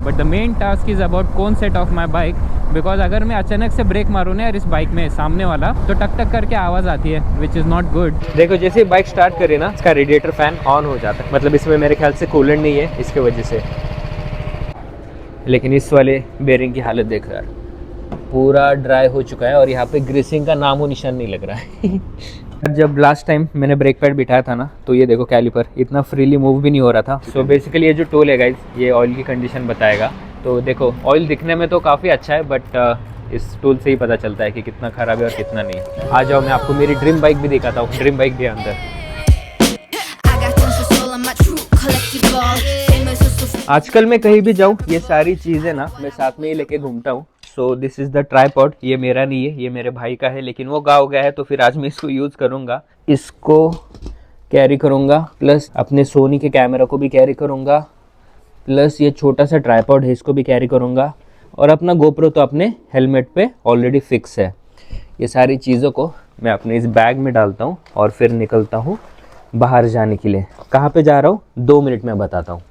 But the main task is about कौन set of my bike, because अगर मैं अचानक से ब्रेक मारूँ ना यार इस बाइक में सामने वाला, तो टक टक करके आवाज़ आती है, विच इज़ नॉट गुड। देखो जैसे बाइक स्टार्ट करे ना, इसका रेडिएटर फैन ऑन हो जाता है, मतलब इसमें मेरे ख्याल से कूलेंट नहीं है इसके वजह से। लेकिन इस वाले बेरिंग की हालत देखो यार, पूरा ड्राई हो चुका है और यहाँ पे ग्रीसिंग का नामो निशान नहीं लग रहा है। जब लास्ट टाइम मैंने ब्रेक पैड बिठाया था ना, तो ये देखो कैलिपर इतना फ्रीली मूव भी नहीं हो रहा था। सो बेसिकली ये जो टूल है गाइज, ये ऑयल की कंडीशन बताएगा। तो देखो ऑयल दिखने में तो काफ़ी अच्छा है, बट इस टूल से ही पता चलता है कि कितना ख़राब है और कितना नहीं। आ जाओ मैं आपको मेरी ड्रीम बाइक भी दिखाता हूँ। ड्रीम बाइक भी है अंदर। आजकल मैं कहीं भी जाऊँ ये सारी चीज़ें ना मैं साथ में ही लेके घूमता हूँ। So this is the tripod. ये मेरा नहीं है, ये मेरे भाई का है, लेकिन वो गाँव गया है तो फिर आज मैं इसको यूज़ करूँगा। इसको कैरी करूँगा, प्लस अपने सोनी के कैमरा को भी कैरी करूँगा, प्लस ये छोटा सा ट्राइपॉड है इसको भी कैरी करूँगा, और अपना गोप्रो तो अपने हेलमेट पे ऑलरेडी फिक्स है। ये सारी चीज़ों को मैं अपने इस बैग में डालता हूँ और फिर निकलता हूँ बाहर जाने के लिए। कहाँ पे जा रहा हूँ 2 मिनट में बताता हूँ।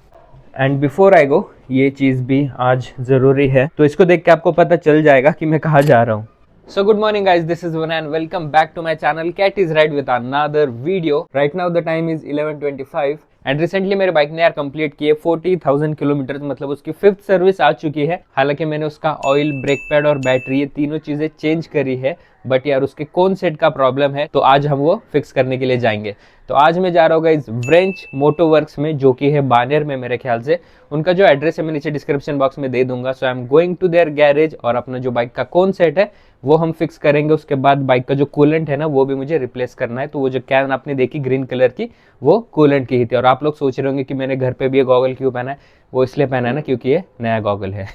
एंड बिफोर आई गो, ये चीज़ भी आज ज़रूरी है, तो इसको देख के आपको पता चल जाएगा कि मैं कहाँ जा रहा हूँ। So good morning guys, this is Vana and welcome back to my channel Cat is Right with another video. Right now the time is 11:25 and recently मेरे बाइक ने यार कंप्लीट किए 40,000 किलोमीटर, मतलब उसकी 5th सर्विस आ चुकी है। हालांकि मैंने उसका ऑयल, ब्रेक पैड और बैटरी ये तीनों चीज़ें चेंज करी है, बट यार उसके कौन सेट का प्रॉब्लम है, तो आज हम वो फिक्स करने के लिए जाएंगे। तो आज मैं जा रहा हूँ गाइस व्रेंच मोटो वर्क्स में, जो कि है बानेर में मेरे ख्याल से। उनका जो एड्रेस है मैं नीचे डिस्क्रिप्शन बॉक्स में दे दूंगा। So I am going to there garage और अपना जो बाइक का कौन सेट है वो हम फिक्स करेंगे। उसके बाद बाइक का जो कूलेंट है ना वो भी मुझे रिप्लेस करना है। तो वो जो कैन आपने देखी ग्रीन कलर की, वो कूलेंट की ही थी। और आप लोग सोच रहे होंगे कि मैंने घर पे भी ये गॉगल क्यों पहना है, वो इसलिए पहना है ना क्योंकि ये नया गॉगल है।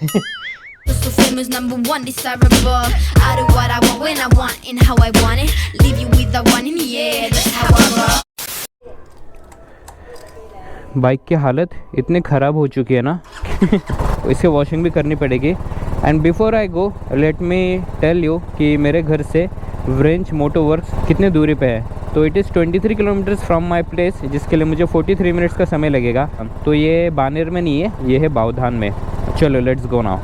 बाइक की हालत इतनी ख़राब हो चुकी है ना इसे वॉशिंग भी करनी पड़ेगी। And before I go let me tell you कि मेरे घर से व्रेंच मोटो वर्क्स कितने दूरी पे है। तो it is 23 kilometres from my place, जिसके लिए मुझे 43 मिनट्स का समय लगेगा। तो ये बानेर में नहीं है, ये है बावधान में। चलो लेट्स गो नाउ।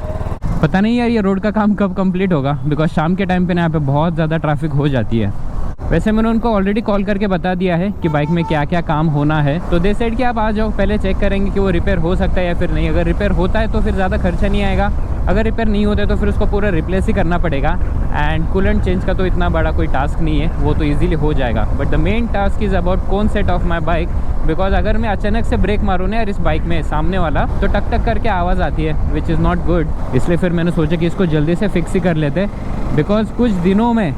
पता नहीं यार ये रोड का काम कब कंप्लीट होगा, बिकॉज शाम के टाइम पे ना यहाँ पे बहुत ज़्यादा ट्रैफिक हो जाती है। वैसे मैंने उनको ऑलरेडी कॉल करके बता दिया है कि बाइक में क्या क्या काम होना है। तो दे सेड कि आप आ जाओ, पहले चेक करेंगे कि वो रिपेयर हो सकता है या फिर नहीं। अगर रिपेयर होता है तो फिर ज़्यादा खर्चा नहीं आएगा, अगर रिपेयर नहीं होता है तो फिर उसको पूरा रिप्लेस ही करना पड़ेगा। एंड कूलेंट चेंज का तो इतना बड़ा कोई टास्क नहीं है, वो तो ईजिली हो जाएगा। But the main task is about कौन set of my bike, because अगर मैं अचानक से ब्रेक मारूँ ना यार इस बाइक में सामने वाला, तो टक टक करके आवाज़ आती है, विच इज़ नॉट गुड। इसलिए फिर मैंने सोचा कि इसको जल्दी से फिक्स ही कर लेते, बिकॉज कुछ दिनों में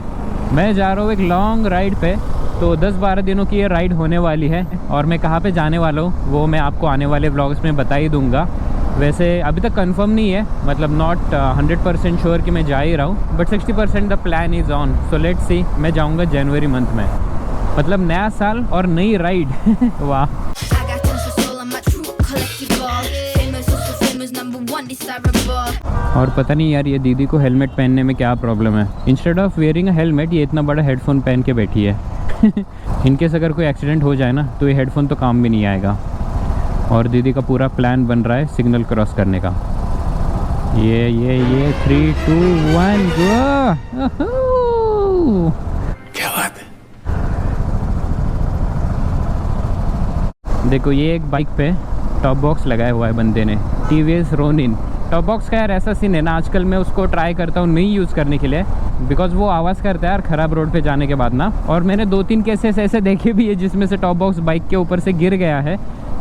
मैं जा रहा हूँ एक लॉन्ग राइड पे। तो 10-12 दिनों की ये राइड होने वाली है, और मैं कहाँ पे जाने वाला हूँ वो मैं आपको आने वाले व्लॉग्स में बता ही दूँगा। वैसे अभी तक कंफर्म नहीं है, मतलब नॉट 100% श्योर कि मैं जा ही रहा हूँ, but 60% the plan is on. So let's see. मैं जाऊँगा जनवरी मंथ में, मतलब नया साल और नई राइड। वाह। और पता नहीं यार ये दीदी को हेलमेट पहनने में क्या प्रॉब्लम है। Instead of wearing a helmet ये इतना बड़ा हेडफोन पहन के बैठी है। इनकेस अगर कोई एक्सीडेंट हो जाए ना तो ये हेडफोन तो काम भी नहीं आएगा। और दीदी का पूरा प्लान बन रहा है सिग्नल क्रॉस करने का। ये 3, 2, 1 गो। क्या बात है। देखो ये एक बाइक पे टॉप बॉक्स लगाया हुआ है बंदे ने, TVS रोनिन। टॉप बॉक्स का यार ऐसा सीन है ना, आजकल मैं उसको ट्राई करता हूँ नहीं यूज़ करने के लिए, बिकॉज वो आवाज़ करता है यार ख़राब रोड पे जाने के बाद ना। और मैंने 2-3 केसेस ऐसे देखे भी है जिसमें से टॉप बॉक्स बाइक के ऊपर से गिर गया है,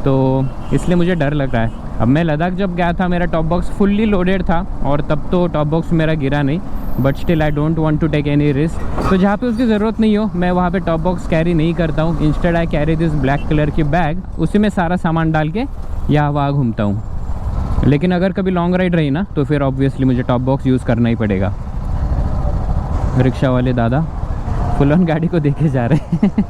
तो इसलिए मुझे डर लग रहा है। अब मैं लद्दाख जब गया था मेरा टॉप बॉक्स फुल्ली लोडेड था, और तब तो टॉप बॉक्स मेरा गिरा नहीं, but still I don't want to take any risk. तो जहाँ पे उसकी ज़रूरत नहीं हो मैं वहाँ पे टॉप बॉक्स कैरी नहीं करता हूँ। Instead I carry this black colour की बैग, उसी में सारा सामान डाल के यहाँ वहाँ घूमता हूँ। लेकिन अगर कभी लॉन्ग राइड रही ना तो फिर ऑब्वियसली मुझे टॉप बॉक्स यूज़ करना ही पड़ेगा। रिक्शा वाले दादा फुल ऑन गाड़ी को देखे जा रहे हैं।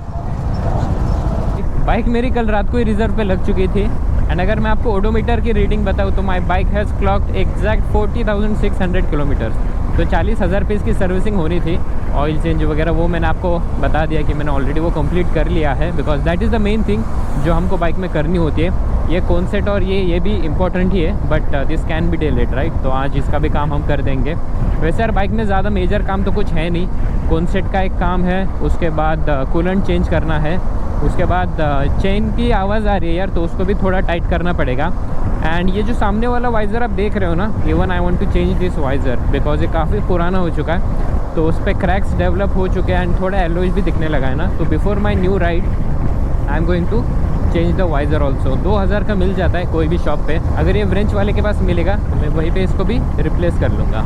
बाइक मेरी कल रात को ही रिजर्व पे लग चुकी थी। एंड अगर मैं आपको ओडोमीटर की रीडिंग बताऊँ तो my bike has clogged exact 40,600 kilometres. तो 40,000 रुपीज़ की सर्विसिंग होनी थी, ऑयल चेंज वगैरह, वो मैंने आपको बता दिया कि मैंने ऑलरेडी वो कंप्लीट कर लिया है, because that is the main thing जो हमको बाइक में करनी होती है। ये कॉन्सेट और ये भी इम्पोर्टेंट ही है, but this can be delayed right. तो आज इसका भी काम हम कर देंगे। वैसे यार बाइक में ज़्यादा मेजर काम तो कुछ है नहीं, कॉन्सेट का एक काम है, उसके बाद कूलेंट चेंज करना है, उसके बाद चेन की आवाज़ आ रही है यार, तो उसको भी थोड़ा टाइट करना पड़ेगा। एंड ये जो सामने वाला वाइज़र आप देख रहे हो ना, even I want to change this visor because ये काफ़ी पुराना हो चुका है, तो उस पर क्रैक्स डेवलप हो चुके हैं एंड थोड़ा एलोज भी दिखने लगा है ना। तो before my new ride I am going to change the visor also. 2000 का मिल जाता है कोई भी शॉप पे, अगर ये व्रेंच वाले के पास मिलेगा तो मैं वहीं पे इसको भी रिप्लेस कर लूँगा।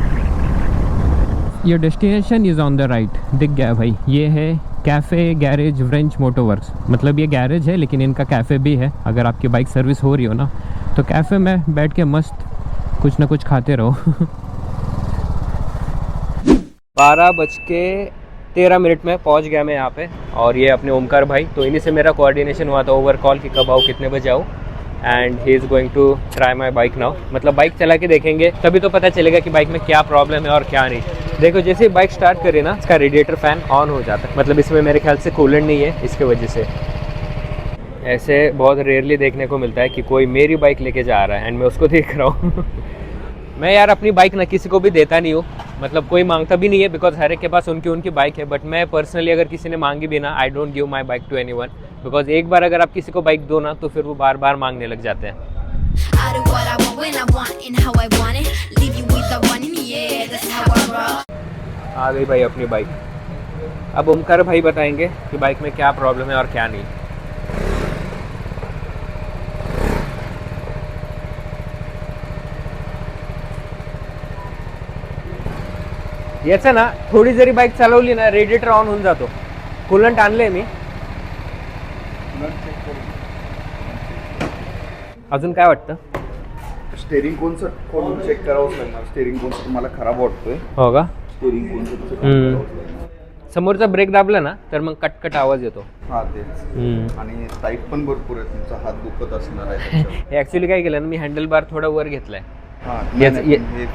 Your destination is on the right, दिख गया भाई। ये है कैफ़े गैरेज व्रेंच मोटोवर्क्स, मतलब ये गैरेज है लेकिन इनका कैफ़े भी है। अगर आपकी बाइक सर्विस हो रही हो ना, तो कैफ़े में बैठ के मस्त कुछ ना कुछ खाते रहो। 12:13 में पहुंच गया मैं यहाँ पे, और ये अपने ओमकार भाई, तो इन्हीं से मेरा कोऑर्डिनेशन हुआ था ओवर कॉल कि कब आओ कितने बजे आओ। And he is going to try my bike now, मतलब बाइक चला के देखेंगे तभी तो पता चलेगा कि बाइक में क्या प्रॉब्लम है और क्या नहीं। देखो जैसे ही बाइक स्टार्ट करे ना, इसका रेडिएटर फ़ैन ऑन हो जाता है, मतलब इसमें मेरे ख्याल से कूलेंट नहीं है, इसके वजह से। ऐसे बहुत रेयरली देखने को मिलता है कि कोई मेरी बाइक लेके जा रहा है एंड मैं उसको देख रहा हूँ। मैं यार अपनी बाइक ना किसी को भी देता नहीं हूँ, मतलब कोई मांगता भी नहीं है, बिकॉज हर एक के पास उनकी बाइक है। बट मैं पर्सनली अगर किसी ने मांगी भी ना, I don't give my bike to anyone, because एक बार अगर आप किसी को बाइक दो ना, तो फिर वो बार बार मांगने लग जाते हैं। आ गई भाई अपनी बाइक। अब ओमकार भाई बताएंगे कि बाइक में क्या प्रॉब्लम है और क्या नहीं। याचं ना थोडी जरी बाईक चालवली ना, रेडिएटर ऑन होऊन जातो। कूलंट आणलंय मी, अजून काय वाटतं? स्टेरिंग कोण चेक करावंच लागणार। स्टेरिंग कोण तुम्हाला खराब वाटतोय? हो का? स्टेरिंग कोण समोरचा ब्रेक दाबला ना तर मग कटकट आवाज येतो। हा तेच, आणि टाईट पण भरपूर आहे, तुमचा हात दुखत असणार आहे। ऍक्च्युली काय केलं ना, मी हँडल बार थोडा वर घेतलाय। हे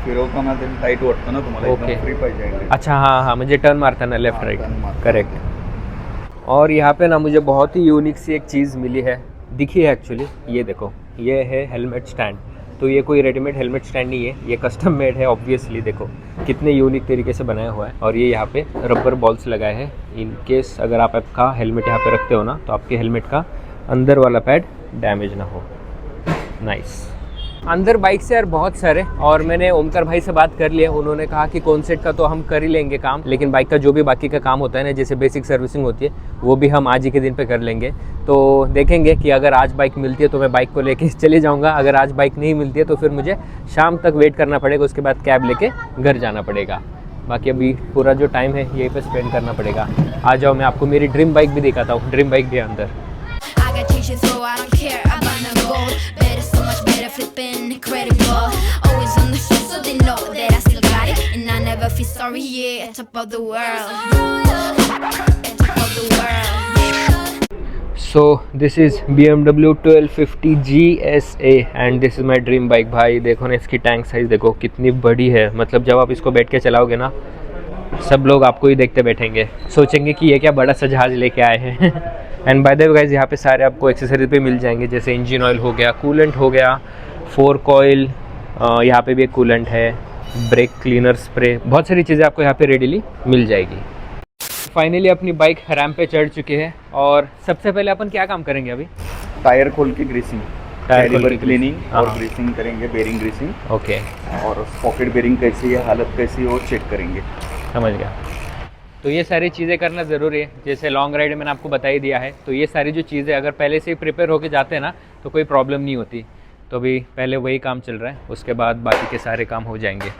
फिरवताना ते टाईट वाटतं ना तुम्हाला, ओके। एकदम फ्री पाहिजे। अच्छा हाँ हाँ, मुझे टर्न मारता ना लेफ्ट राइट, टर्न मारता। करेक्ट। और यहाँ पे ना मुझे बहुत ही यूनिक सी एक चीज़ मिली है, दिखी है एक्चुअली। ये देखो, ये है हेलमेट स्टैंड। तो ये कोई रेडीमेड हेलमेट स्टैंड नहीं है, ये कस्टम मेड है ऑब्वियसली। देखो कितने यूनिक तरीके से बनाया हुआ है, और ये यहाँ पे रबर बॉल्स लगाए हैं। इन केस अगर आप आपका हेलमेट यहाँ पे रखते हो ना, तो आपके हेलमेट का अंदर वाला पैड डैमेज ना हो। नाइस। अंदर बाइक से यार बहुत सारे, और मैंने ओमकार भाई से बात कर लिया, उन्होंने कहा कि कॉन्सेट का तो हम कर ही लेंगे काम, लेकिन बाइक का जो भी बाकी का काम होता है ना, जैसे बेसिक सर्विसिंग होती है, वो भी हम आज ही के दिन पे कर लेंगे। तो देखेंगे कि अगर आज बाइक मिलती है तो मैं बाइक को लेके चले जाऊंगा, अगर आज बाइक नहीं मिलती है तो फिर मुझे शाम तक वेट करना पड़ेगा, उसके बाद कैब लेके घर जाना पड़ेगा। बाकी अभी पूरा जो टाइम है यहीं पे स्पेंड करना पड़ेगा। आ जाओ, मैं आपको मेरी ड्रीम बाइक भी दिखाता हूँ। ड्रीम बाइक भी है अंदर। Flipping incredible, always on the show so they know that I still got it, and I never feel sorry. Yeah, at top of the world, at top of the world. So this is BMW 1250 GSA and this is my dream bike। भाई देखो ना, इसकी tank size देखो कितनी बड़ी है, मतलब जब आप इसको बैठ के चलाओगे ना, सब लोग आपको ही देखते बैठेंगे, सोचेंगे कि ये क्या बड़ा सा जहाज लेके आए हैं। And by the way guys, यहाँ पे सारे आपको एक्सेसरीज पे मिल जाएंगे, जैसे इंजन ऑयल हो गया, कूलेंट हो गया, फोर्क ऑयल, यहाँ पे भी एक कूलेंट है, ब्रेक क्लीनर स्प्रे, बहुत सारी चीज़ें आपको यहाँ पे रेडीली मिल जाएगी। फाइनली अपनी बाइक रैंप पे चढ़ चुकी है, और सबसे पहले अपन क्या काम करेंगे अभी? टायर खोल के ग्रीसिंग, टायर क्लीनिंग और हाँ। ग्रीसिंग करेंगे, बेरिंग ग्रीसिंग। ओके, और पॉकेट बेरिंग कैसी है, हालत कैसी है, वो चेक करेंगे। समझ गया। तो ये सारी चीज़ें करना ज़रूरी है, जैसे लॉन्ग राइड मैंने आपको बता ही दिया है। तो ये सारी जो चीज़ें अगर पहले से ही प्रिपेयर होके जाते हैं ना, तो कोई प्रॉब्लम नहीं होती। तो अभी पहले वही काम चल रहा है, उसके बाद बाकी के सारे काम हो जाएंगे।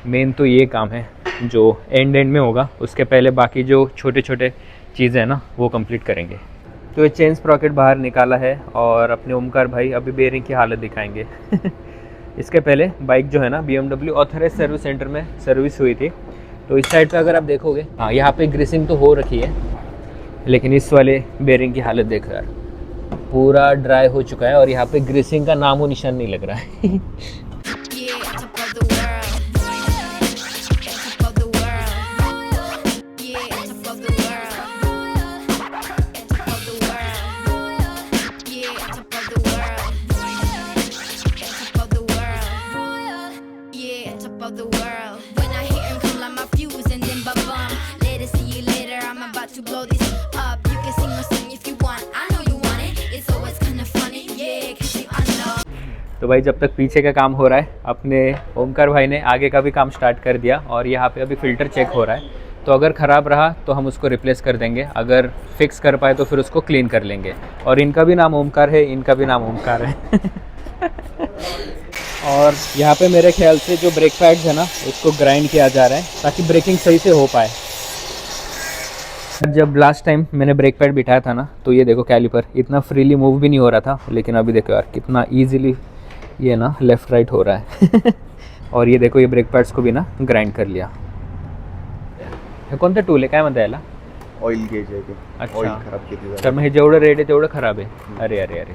मेन तो ये काम है जो एंड में होगा, उसके पहले बाकी जो छोटे छोटे चीज़ें हैं ना, वो कंप्लीट करेंगे। तो ये चेन स्प्रॉकेट बाहर निकाला है, और अपने ओमकार भाई अभी बेरिंग की हालत दिखाएंगे। इसके पहले बाइक जो है ना, BMW ऑथराइज सर्विस सेंटर में सर्विस हुई थी। तो इस साइड पे अगर आप देखोगे, हाँ यहाँ पे ग्रीसिंग तो हो रखी है, लेकिन इस वाले बेरिंग की हालत देखो यार, पूरा ड्राई हो चुका है, और यहाँ पे ग्रीसिंग का नामो निशान नहीं लग रहा है। of the world. When I hear him come like my fuse and then ba-bum. Later, see you later, I'm about to blow this up. You can sing or sing if you want, I know you want it. It's always kind of funny, yeah, cause you I know. तो भाई जब तक पीछे का काम हो रहा है, अपने ओमकार भाई ने आगे का भी काम स्टार्ट कर दिया और यहाँ पे अभी फ़िल्टर चेक हो रहा है। तो अगर ख़राब रहा तो हम उसको रिप्लेस कर देंगे, अगर फिक्स कर पाए तो फिर उसको क्लीन कर लेंगे। और इनका भी नाम ओमकार है, इनका भी नाम ओमकार है। और यहाँ पे मेरे ख्याल से जो ब्रेक पैड्स है ना, उसको ग्राइंड किया जा रहा है ताकि ब्रेकिंग सही से हो पाए। जब लास्ट टाइम मैंने ब्रेक पैड बिठाया था ना, तो ये देखो कैलिपर इतना फ्रीली मूव भी नहीं हो रहा था, लेकिन अभी देखो यार कितना ईजिली ये ना लेफ़्ट राइट हो रहा है। और ये देखो ये ब्रेक पैड्स को भी ना ग्राइंड कर लिया। हे कोणतं टूल आहे, काय म्हणता याला? ऑइल गेज आहे ते. अच्छा. ऑइल खराब किती तर झालं. मग हे जेवढं रेड आहे तेवढं खराब आहे. अरे अरे अरे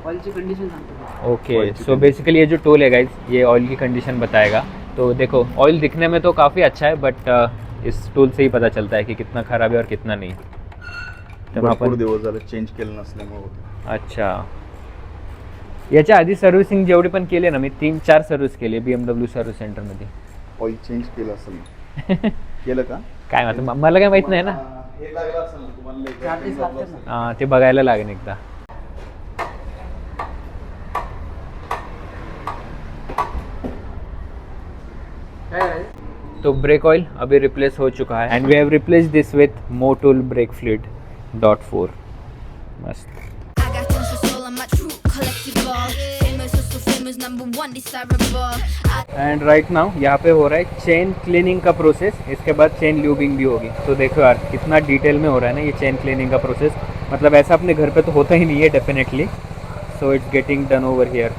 ऑइलची कंडिशन सांगतो. ओके, Oil की सो बेसिकली ये जो टूल है गाइज, ये ऑयल की कंडीशन बताएगा। तो देखो ऑयल दिखने में तो काफ़ी अच्छा है, बट इस टूल से ही पता चलता है कि कितना खराब है और कितना नहीं। तर मग भरपूर आपण दिवस झाले चेंज केलं नसल्यामुळे होतं. अच्छा, याच्या आधी सर्व्हिसिंग जेवढी पण केली ना, मी 3-4 सर्व्हिस केली BMW सर्व्हिस सेंटरमध्ये। ऑइल चेंज केलं असेल. केलं का? काय म्हणतो मला काय माहीत नाही ना, हे लागलं असेल ना तुम्हाला late चार्जेस लागलं लागतात असेल. ना. ते बघायला लागेल एकदा। काय आहे? तो ब्रेक ऑयल अभी रिप्लेस हो चुका है and we have replace this with Motul brake fluid .4। मस्त। I got tons of soul, I'm a true collectible. Famous, so famous, number one desirable. And right now यहाँ पे हो रहा है चेन क्लीनिंग का प्रोसेस, इसके बाद चेन ल्यूबिंग भी होगी। तो देखो यार कितना डिटेल में हो रहा है ना ये चेन क्लीनिंग का प्रोसेस, मतलब ऐसा अपने घर पे तो होता ही नहीं है definitely. So it's getting done over here.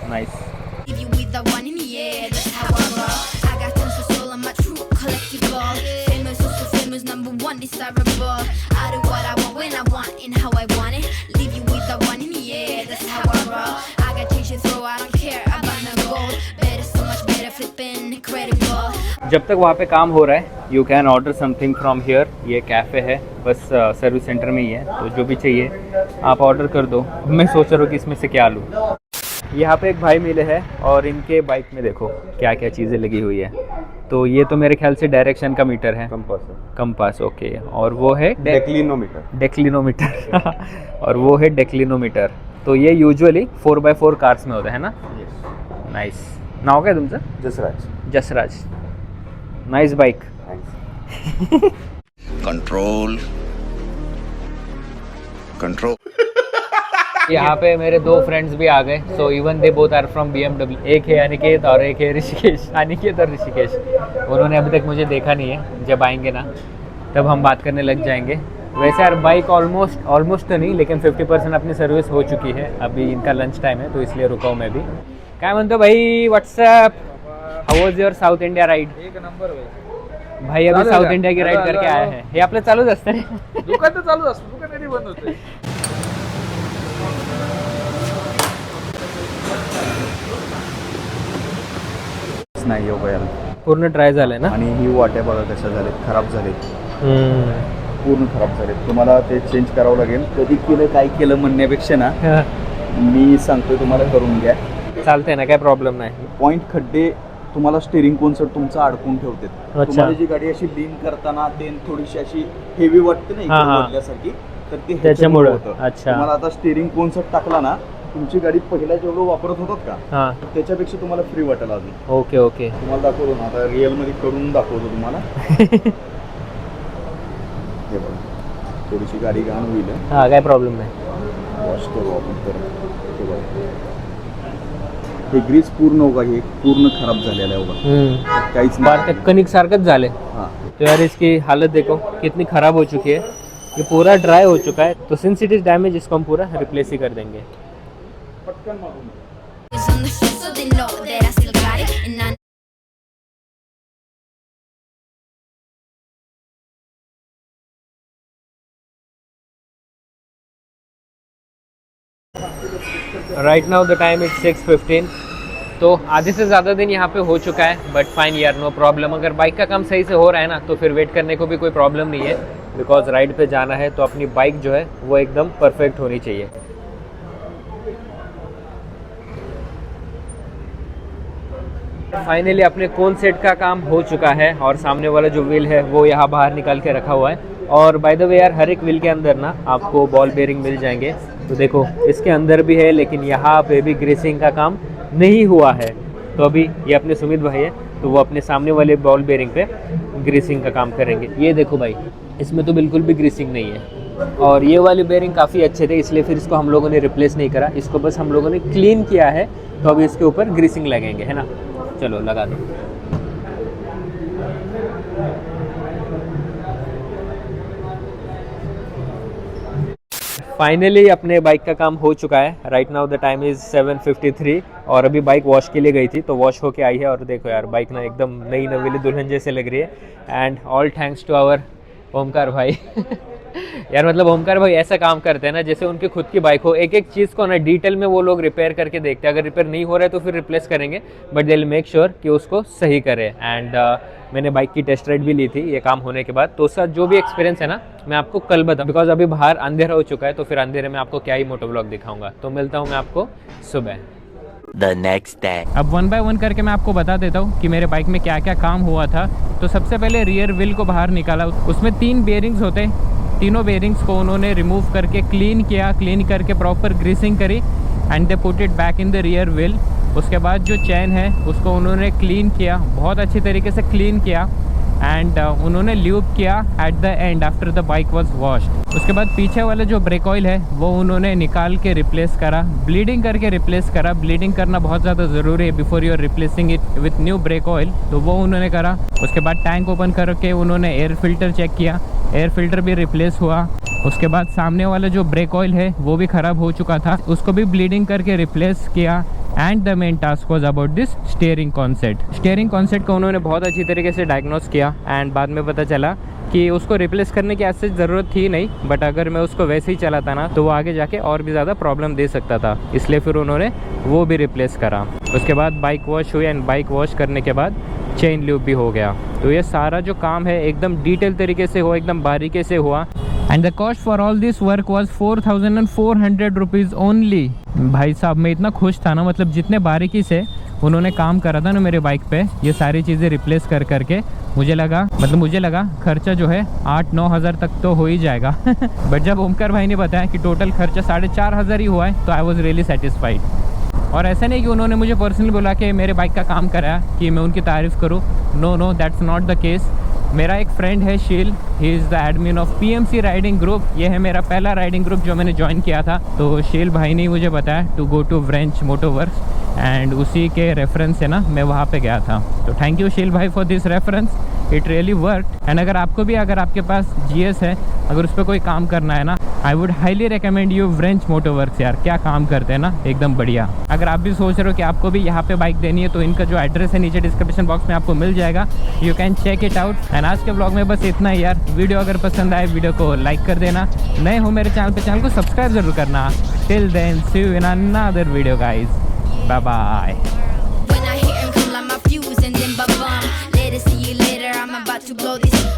Nice. Leave you with the one in the air, that's how I roll. I got tons of soul, I'm a true collectible. Famous, so famous, number one desirable. I do what I want when I want and how I want it. Leave you with the one in the air, that's how I roll. I got change to throw, I don't care about no gold. Better, so much better, flipping incredible. जब तक वहाँ पे काम हो रहा है you can order something from here. ये cafe है, बस सर्विस सेंटर में ही है, तो जो भी चाहिए आप ऑर्डर कर दो। मैं सोच रहा हूँ कि इसमें से क्या लूँ। यहाँ पे एक भाई मिले हैं और इनके बाइक में देखो क्या क्या चीज़ें लगी हुई है। तो ये तो मेरे ख्याल से डायरेक्शन का मीटर है, कंपास। ओके, और वो है डेक्लिनोमीटर। और वो है डेक्लिनोमीटर। तो ये यूजुअली 4x4 कार्स में होता है ना। नाइस। नाव काय तुमचं? जसराज। Nice bike. कंट्रोल. यहाँ पे मेरे 2 फ्रेंड्स भी आ गए। So even they both are from BMW। एक है अनिकेत और एक है ऋषिकेश। अनिकेत और ऋषिकेश, उन्होंने अभी तक मुझे देखा नहीं है। जब आएंगे ना तब हम बात करने लग जाएंगे। वैसे यार बाइक ऑलमोस्ट तो नहीं, लेकिन 50% अपनी सर्विस हो चुकी है। अभी इनका लंच टाइम है तो इसलिए रुका हूँ मैं भी। काय म्हणतो भाई, what's up, how was your South India ride? एक नंबर होय. भाई अभी चालू साउथ आहे. इंडिया की राइड हॅलो, करके हॅलो. आया है। हे आपलं चालूच असतं रे। दुकान तर चालूच असतं, दुकान कधी बंद होते. नाही हो यार. पूर्ण ड्राय झालंय ना? आणि ही वाट्या बघा कशा झाल्यात, खराब झालेत, पूर्ण खराब झालेत. तुम्हाला ते चेंज करावं लागेल. कधी केलं काय केलं म्हणण्यापेक्षा ना मी सांगतोय तुम्हाला करून घ्या. चालतंय ना, काय प्रॉब्लेम नाही। पॉईंट खड्डे तुम्हाला स्टेरिंग कोन्सर्ट तुमचं अडकून ठेवते. अच्छा. तुम्हाला जी गाडी अशी लीन करताना ते थोडीशी अशी हेवी वाटते ना हा, हा. इकडे वळल्यासारखी, तर ते त्याच्यामुळं. ह्याच्यामुळं होतं. अच्छा. तुम्हाला आता स्टेरिंग कोन्सर्ट टाकला ना, तुमची गाडी पहिला जेवढं वापरत होतात का हां, त्याच्यापेक्षा तुम्हाला फ्री वाटेल अजून. Okay okay. तुम्हाला दाखवतो ना, आता रिअल मध्ये करून दाखवतो तुम्हाला. हे बघा, थोडीशी गाडी घाण होईल. हां, काय प्रॉब्लेम नाही। वॉश करू आपण परत. हे बघा, हे ग्रीस पूर्ण होगा, हे पूर्ण खराब झालेलं आहे बघा, काहीच बार नाही. तक कनिक सारखच झाले। हां, तो यार इसकी हालत देखो कितनी ख़राब हो चुकी है। ये पूरा ड्राई हो चुका है, तो सिंस इट इज़ डैमेज इसको हम पूरा रिप्लेस ही कर देंगे। पटकन मारून. It's on the show, so they know that I still got it. And I right now the time is 6:15। तो आधे से ज़्यादा दिन यहाँ पे हो चुका है, बट फाइन यार, नो प्रॉब्लम। अगर बाइक का काम सही से हो रहा है ना तो फिर वेट करने को भी कोई प्रॉब्लम नहीं है, बिकॉज राइड पे जाना है तो अपनी बाइक जो है वो एकदम परफेक्ट होनी चाहिए। फाइनली अपने कोन सेट का काम हो चुका है और सामने वाला जो व्हील है वो यहाँ बाहर निकाल के रखा हुआ है। और बाय द वे यार, हर एक व्हील के अंदर ना आपको बॉल बेरिंग मिल जाएंगे। तो देखो इसके अंदर भी है, लेकिन यहाँ पे भी ग्रीसिंग का काम नहीं हुआ है। तो अभी ये अपने सुमित भाई है, तो वो अपने सामने वाले बॉल बेरिंग पे ग्रीसिंग का काम करेंगे। ये देखो भाई, इसमें तो बिल्कुल भी ग्रीसिंग नहीं है। और ये वाली बेरिंग काफ़ी अच्छे थे, इसलिए फिर इसको हम लोगों ने रिप्लेस नहीं करा, इसको बस हम लोगों ने क्लीन किया है। तो अभी इसके ऊपर ग्रीसिंग लगेंगे, है ना। चलो लगा दो। फाइनली अपने बाइक का काम हो चुका है। Right now the time is 7:53 और अभी बाइक वॉश के लिए गई थी, तो वॉश होके आई है। और देखो यार, बाइक ना एकदम नई नवेली दुल्हन जैसे लग रही है। And all thanks to our Omkar भाई। यार मतलब ओमकार भाई ऐसा काम करते हैं ना जैसे उनकी खुद की बाइक हो। एक एक चीज़ को ना डिटेल में वो लोग रिपेयर करके देखते हैं। अगर रिपेयर नहीं हो रहा है तो फिर रिप्लेस करेंगे, but they will make sure कि उसको सही करें। एंड मैंने बाइक की टेस्ट राइड भी ली थी ये काम होने के बाद। तो उसका जो भी एक्सपीरियंस है ना, मैं आपको कल बताऊँ, बिकॉज अभी बाहर अंधेरा हो चुका है। तो फिर अंधेरे में आपको क्या ही मोटो ब्लॉग दिखाऊंगा। तो मिलता हूँ मैं आपको सुबह। The next day. अब 1 बाय 1 करके मैं आपको बता देता हूँ कि मेरे बाइक में क्या क्या काम हुआ था। तो सबसे पहले रियर व्हील को बाहर निकाला, उसमें 3 बेरिंग्स होते हैं। तीनों बेरिंग्स को उन्होंने रिमूव करके क्लीन किया, क्लीन करके प्रॉपर ग्रीसिंग करी and they put it back in the rear wheel. उसके बाद जो चैन है उसको उन्होंने क्लीन किया, बहुत अच्छी तरीके से क्लीन किया एंड उन्होंने ल्यूब किया at the end after the bike was washed. उसके बाद पीछे वाला जो ब्रेक ऑयल है वो उन्होंने निकाल के रिप्लेस करा, ब्लीडिंग करके रिप्लेस करा। ब्लीडिंग करना बहुत ज़्यादा ज़रूरी है before you are replacing it with new brake oil, तो वो उन्होंने करा। उसके बाद टैंक ओपन करके उन्होंने एयर फिल्टर चेक किया, एयर फिल्टर भी रिप्लेस हुआ। उसके बाद सामने वाला जो ब्रेक ऑयल है वो भी ख़राब हो चुका था, उसको भी ब्लीडिंग करके रिप्लेस किया। And the main task was about this steering concept. Steering concept को उन्होंने बहुत अच्छी तरीके से डायग्नोस किया एंड बाद में पता चला कि उसको रिप्लेस करने की ऐसी ज़रूरत थी नहीं, बट अगर मैं उसको वैसे ही चलाता ना तो वो आगे जाके और भी ज़्यादा प्रॉब्लम दे सकता था, इसलिए फिर उन्होंने वो भी रिप्लेस करा। उसके बाद बाइक वॉश हुई एंड बाइक वॉश करने के बाद चेन ल्यूब भी हो गया। तो ये सारा जो काम है एकदम डिटेल तरीके से हुआ, एकदम बारीकी से हुआ। And the cost for all this work was 4,400 rupees only. भाई साहब मैं इतना खुश था ना, मतलब जितने बारीकी से उन्होंने काम करा था ना मेरे बाइक पे, ये सारी चीज़ें रिप्लेस कर करके मुझे लगा खर्चा जो है 8-9 हज़ार तक तो हो ही जाएगा। बट जब ओमकार भाई ने बताया कि टोटल खर्चा 4,500 ही हुआ है, तो आई वॉज रियली सेटिस्फाइड। और ऐसा नहीं कि उन्होंने मुझे पर्सनली बोला कि मेरे बाइक का काम कराया कि मैं उनकी तारीफ़ करूँ। No that's not the case. मेरा एक फ्रेंड है Sheel, he is the admin of PMC riding group. ये है मेरा पहला राइडिंग ग्रुप जो मैंने ज्वाइन किया था। तो शील भाई ने मुझे बताया to go to Wrench Motoworks and उसी के रेफरेंस से ना मैं वहाँ पे गया था। तो थैंक यू शील भाई for this reference, it really work. And अगर आपको भी, अगर आपके पास GS है, अगर उस पर कोई काम करना है ना, I would highly recommend you Wrench Motoworks. यार क्या काम करते हैं ना, एकदम बढ़िया। अगर आप भी सोच रहे हो कि आपको भी यहाँ पे बाइक देनी है तो इनका जो एड्रेस है नीचे डिस्क्रिप्शन बॉक्स में आपको मिल जाएगा, you can check it out. And आज के ब्लॉग में बस इतना ही यार। वीडियो अगर पसंद आए वीडियो को लाइक कर देना, नए हो मेरे चैनल पे, चैनल को सब्सक्राइब जरूर करना। Till then see you in another video guys, bye bye. When I hear him come like my fuse and then ba-bum. Later, see you later, I'm about to blow this